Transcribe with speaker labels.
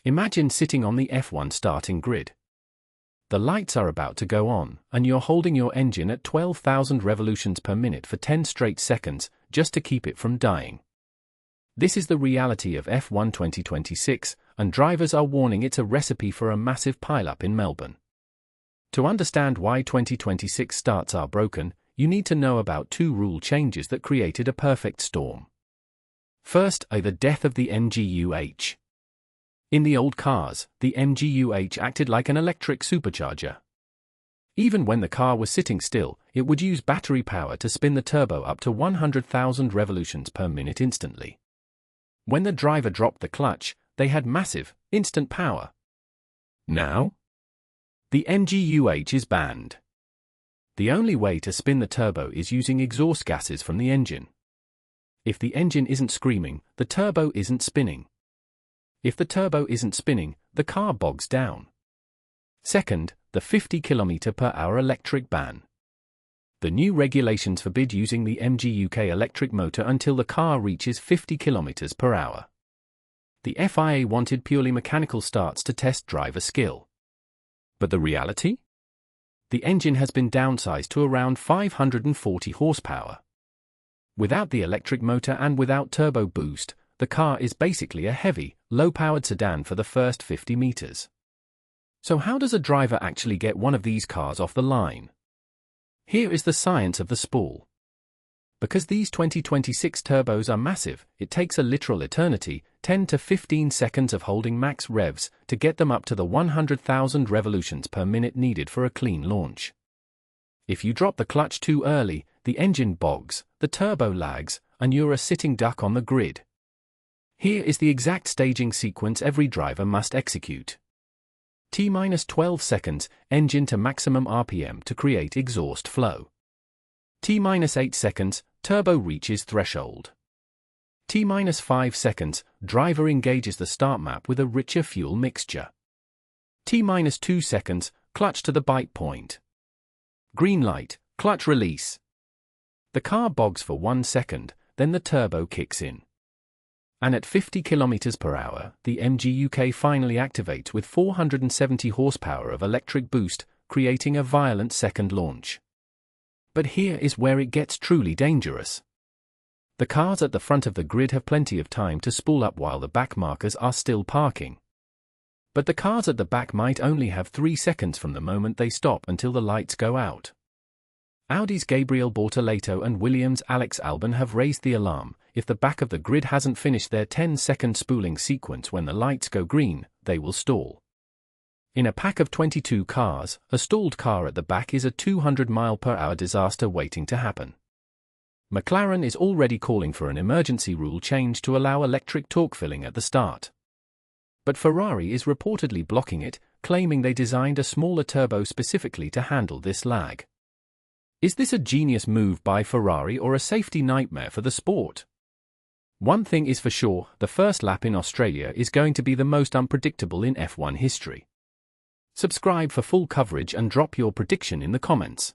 Speaker 1: Imagine sitting on the F1 starting grid. The lights are about to go on, and you're holding your engine at 12,000 revolutions per minute for 10 straight seconds, just to keep it from dying. This is the reality of F1 2026, and drivers are warning it's a recipe for a massive pileup in Melbourne. To understand why 2026 starts are broken, you need to know about two rule changes that created a perfect storm. First, the death of the MGU-H. In the old cars, the MGU-H acted like an electric supercharger. Even when the car was sitting still, it would use battery power to spin the turbo up to 100,000 revolutions per minute instantly. When the driver dropped the clutch, they had massive, instant power. Now, the MGU-H is banned. The only way to spin the turbo is using exhaust gases from the engine. If the engine isn't screaming, the turbo isn't spinning. If the turbo isn't spinning, the car bogs down. Second, the 50 km/h electric ban. The new regulations forbid using the MGU-H electric motor until the car reaches 50 km/h. The FIA wanted purely mechanical starts to test driver skill. But the reality? The engine has been downsized to around 540 horsepower. Without the electric motor and without turbo boost, the car is basically a heavy, low-powered sedan for the first 50 meters. So how does a driver actually get one of these cars off the line? Here is the science of the spool. Because these 2026 turbos are massive, it takes a literal eternity, 10 to 15 seconds of holding max revs, to get them up to the 100,000 revolutions per minute needed for a clean launch. If you drop the clutch too early, the engine bogs, the turbo lags, and you're a sitting duck on the grid. Here is the exact staging sequence every driver must execute. T-12 seconds, engine to maximum RPM to create exhaust flow. T-8 seconds, turbo reaches threshold. T-5 seconds, driver engages the start map with a richer fuel mixture. T-2 seconds, clutch to the bite point. Green light, clutch release. The car bogs for 1 second, then the turbo kicks in. And at 50 km/h, the MGU-H finally activates with 470 horsepower of electric boost, creating a violent second launch. But here is where it gets truly dangerous. The cars at the front of the grid have plenty of time to spool up while the back markers are still parking. But the cars at the back might only have 3 seconds from the moment they stop until the lights go out. Audi's Gabriel Bortoleto and Williams' Alex Albon have raised the alarm. If the back of the grid hasn't finished their 10-second spooling sequence when the lights go green, they will stall. In a pack of 22 cars, a stalled car at the back is a 200-mile-per-hour disaster waiting to happen. McLaren is already calling for an emergency rule change to allow electric torque filling at the start. But Ferrari is reportedly blocking it, claiming they designed a smaller turbo specifically to handle this lag. Is this a genius move by Ferrari or a safety nightmare for the sport? One thing is for sure, the first lap in Australia is going to be the most unpredictable in F1 history. Subscribe for full coverage and drop your prediction in the comments.